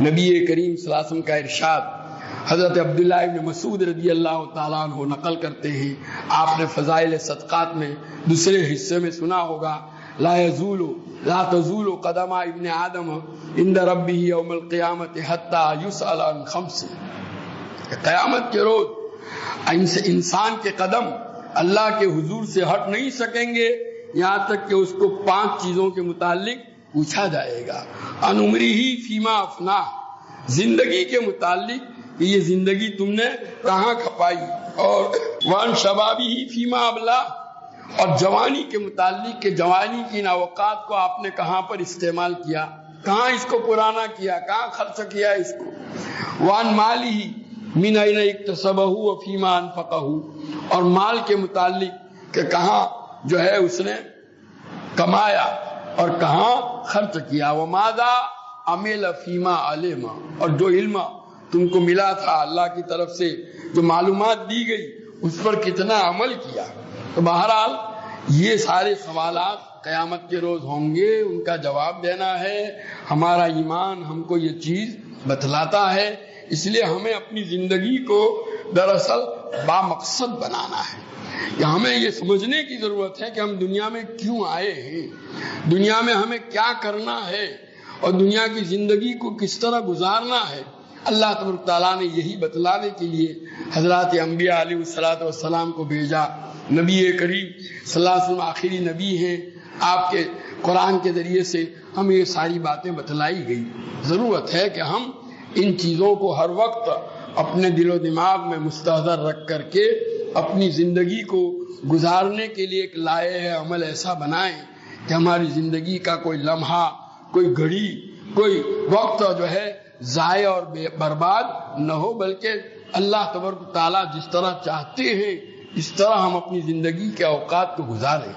نبی کریم صلی اللہ علیہ وسلم کا ارشاد حضرت عبداللہ ابن مسعود رضی اللہ تعالیٰ عنہ نقل کرتے ہیں، آپ نے فضائل صدقات میں دوسرے حصے میں سنا ہوگا، لا تزول قدم ابن آدم عند ربہ یوم القیامت حتی یسأل عن خمس، قیامت کے روز انسان کے قدم اللہ کے حضور سے ہٹ نہیں سکیں گے یہاں تک کہ اس کو 5 چیزوں کے متعلق پوچھا جائے گا۔ ان عمرہ فیما افنا، زندگی کے متعلق کہ یہ زندگی تم نے کہاں کھپائی، اور وان شبابی فیما ابلا، اور جوانی کے متعلق کہ جوانی کی ان اوقات کو آپ نے کہاں پر استعمال کیا، کہاں اس کو پرانا کیا، کہاں خرچ کیا اس کو۔ وان مالی من این اکتسبہ وفیما انفقہ، اور مال کے متعلق کہ کہاں جو ہے اس نے کمایا اور کہاں خرچ کیا۔ وماذا عمل فیما علم، اور جو علم تم کو ملا تھا اللہ کی طرف سے، جو معلومات دی گئی اس پر کتنا عمل کیا۔ تو بہرحال یہ سارے سوالات قیامت کے روز ہوں گے، ان کا جواب دینا ہے۔ ہمارا ایمان ہم کو یہ چیز بتلاتا ہے، اس لیے ہمیں اپنی زندگی کو دراصل بامقصد بنانا ہے۔ کہ ہمیں یہ سمجھنے کی ضرورت ہے کہ ہم دنیا میں کیوں آئے ہیں، دنیا میں ہمیں کیا کرنا ہے، اور دنیا کی زندگی کو کس طرح گزارنا ہے۔ اللہ تبارک تعالیٰ نے یہی بتلانے کے لیے حضرات انبیاء علیہ الصلوۃ والسلام کو بھیجا۔ نبی کریم صلی اللہ علیہ وسلم آخری نبی ہیں، آپ کے قرآن کے ذریعے سے ہمیں یہ ساری باتیں بتلائی گئی۔ ضرورت ہے کہ ہم ان چیزوں کو ہر وقت اپنے دل و دماغ میں مستحضر رکھ کر کے اپنی زندگی کو گزارنے کے لیے ایک لائحہ عمل ایسا بنائیں کہ ہماری زندگی کا کوئی لمحہ، کوئی گھڑی، کوئی وقت جو ہے ضائع اور برباد نہ ہو، بلکہ اللہ تبارک تعالیٰ جس طرح چاہتے ہیں اس طرح ہم اپنی زندگی کے اوقات کو گزاریں۔